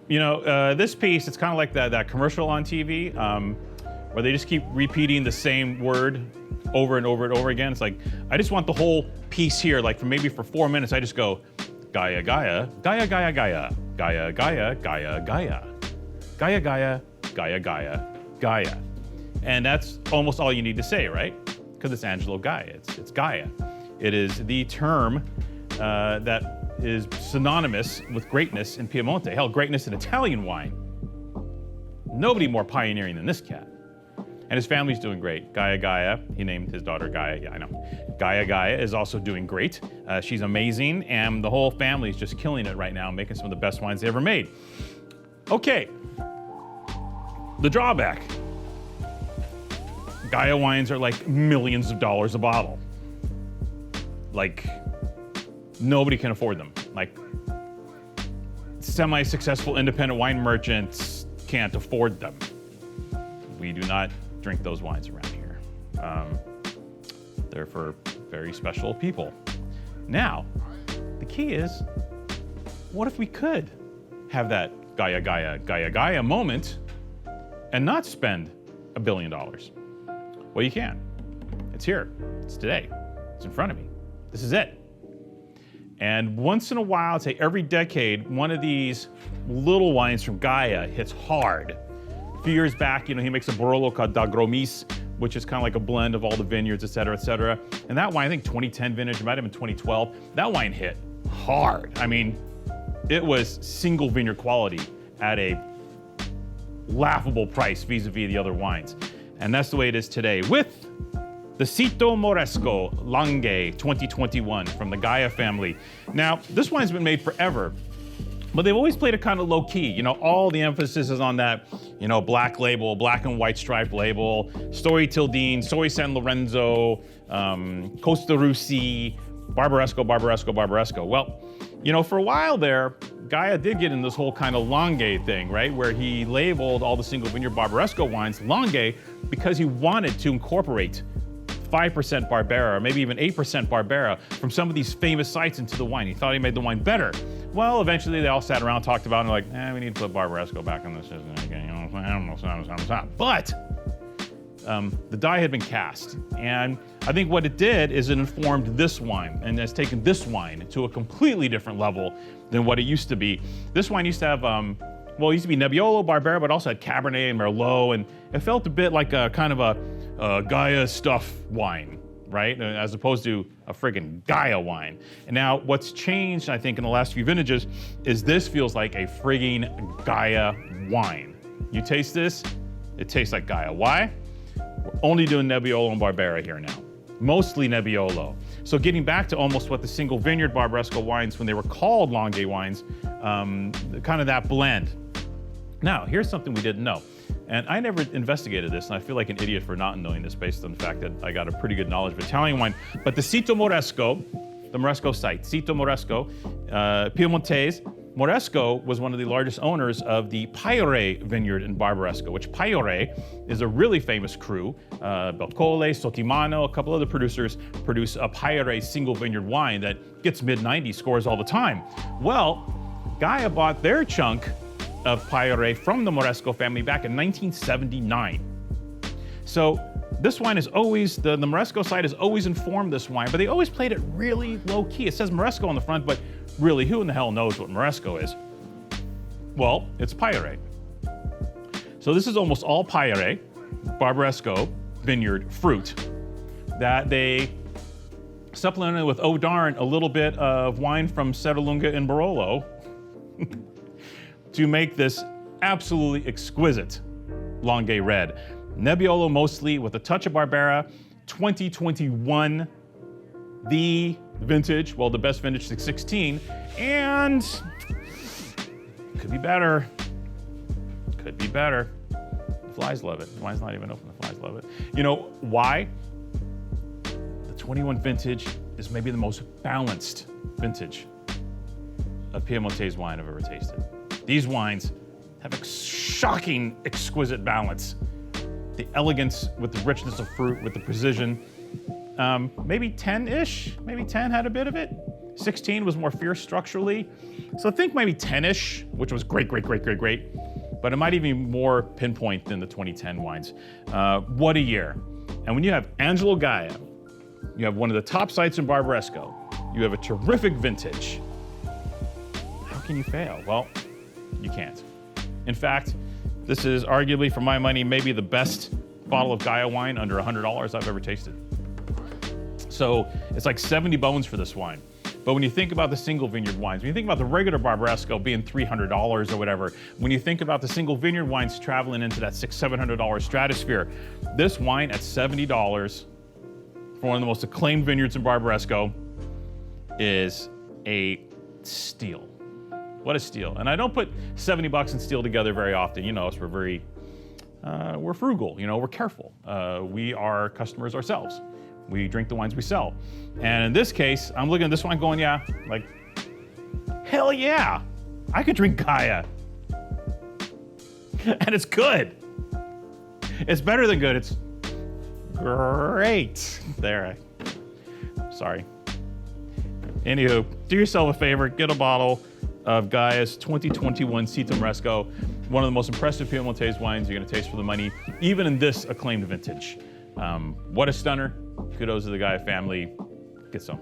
This piece, it's kind of like that commercial on TV where they just keep repeating the same word over and over and over again. It's like, I just want the whole piece here, like for 4 minutes, I just go, Gaja, Gaja, Gaja, Gaja, Gaja, Gaja, Gaja, Gaja, Gaja, Gaja, Gaja, Gaja, Gaja, Gaja. And that's almost all you need to say, right? Because it's Angelo Gaja, it's Gaja. It is the term that is synonymous with greatness in Piemonte. Hell, greatness in Italian wine. Nobody more pioneering than this cat. And his family's doing great. Gaja Gaja, he named his daughter Gaja, yeah, I know. Gaja Gaja is also doing great. She's amazing, and the whole family is just killing it right now, making some of the best wines they ever made. Okay, the drawback. Gaja wines are like millions of dollars a bottle. Like, nobody can afford them. Like, semi-successful independent wine merchants can't afford them. We do not drink those wines around here. They're for very special people. Now, the key is, what if we could have that Gaja Gaja Gaja Gaja moment and not spend $1 billion? Well, you can. It's here. It's today. It's in front of me. This is it. And once in a while, I'd say every decade, one of these little wines from Gaja hits hard. A few years back, he makes a Barolo called Da Gromis, which is kind of like a blend of all the vineyards, et cetera, et cetera. And that wine, I think 2010 vintage, it might have been 2012, that wine hit hard. I mean, it was single vineyard quality at a laughable price vis-a-vis the other wines. And that's the way it is today with the Sito Moresco Langhe 2021 from the Gaja family. Now, this wine's been made forever, but they've always played it kind of low key. All the emphasis is on that, black label, black and white striped label, Storie Tildine, Storie San Lorenzo, Costa Russi, Barbaresco, Barbaresco, Barbaresco. Well, for a while there, Gaja did get in this whole kind of Langhe thing, right? Where he labeled all the single vineyard Barbaresco wines Langhe because he wanted to incorporate 5% Barbera, or maybe even 8% Barbera from some of these famous sites into the wine. He thought he made the wine better. Well, eventually they all sat around, talked about it, and like, we need to put Barbaresco back in this system again. But the die had been cast. And I think what it did is it informed this wine and has taken this wine to a completely different level than what it used to be. This wine used to have, it used to be Nebbiolo, Barbera, but also had Cabernet and Merlot, and it felt a bit like a kind of a Gaja stuff wine, right? As opposed to a friggin' Gaja wine. And now what's changed, I think, in the last few vintages is this feels like a friggin' Gaja wine. You taste this, it tastes like Gaja. Why? We're only doing Nebbiolo and Barbera here now. Mostly Nebbiolo. So getting back to almost what the single vineyard Barbaresco wines, when they were called Langhe wines, kind of that blend. Now, here's something we didn't know. And I never investigated this, and I feel like an idiot for not knowing this based on the fact that I got a pretty good knowledge of Italian wine. But the Sito Moresco, the Moresco site, Sito Moresco, Piemontese, Moresco was one of the largest owners of the Paiore vineyard in Barbaresco, which Paiore is a really famous crew. Belcole, Sottimano, a couple other producers produce a Paiore single vineyard wine that gets mid-90 scores all the time. Well, Gaja bought their chunk of Paiore from the Moresco family back in 1979. So this wine is always, the Moresco side has always informed this wine, but they always played it really low key. It says Moresco on the front, but really, who in the hell knows what Moresco is? Well, it's Paiore. So this is almost all Paiore, Barbaresco vineyard fruit that they supplemented with, oh darn, a little bit of wine from Serralunga and Barolo to make this absolutely exquisite Langhe red. Nebbiolo mostly with a touch of Barbera. 2021, the vintage, well, the best vintage 616, and could be better. Could be better. The flies love it. The wine's not even open, the flies love it. You know why? The 21 vintage is maybe the most balanced vintage of Piemontese wine I've ever tasted. These wines have a shocking, exquisite balance. The elegance with the richness of fruit, with the precision. Maybe 10-ish, maybe 10 had a bit of it. 16 was more fierce structurally. So think maybe 10-ish, which was great, but it might even be more pinpoint than the 2010 wines. What a year. And when you have Angelo Gaja, you have one of the top sites in Barbaresco, you have a terrific vintage, how can you fail? Well, you can't. In fact, this is arguably, for my money, maybe the best bottle of Gaja wine under $100 I've ever tasted. So it's like 70 bones for this wine. But when you think about the single vineyard wines, when you think about the regular Barbaresco being $300 or whatever, when you think about the single vineyard wines traveling into that $600, $700 stratosphere, this wine at $70 for one of the most acclaimed vineyards in Barbaresco is a steal. What a steal. And I don't put 70 bucks and steal together very often. You know us, we're frugal, you know, we're careful. We are customers ourselves. We drink the wines we sell. And in this case, I'm looking at this wine going, yeah, like, hell yeah, I could drink Gaja. And it's good. It's better than good, it's great. There, sorry. Anywho, do yourself a favor, get a bottle of Gaja's 2021 Sito Moresco, one of the most impressive Piemontese wines you're gonna taste for the money, even in this acclaimed vintage. What a stunner. Kudos to the Gaja family. Get some.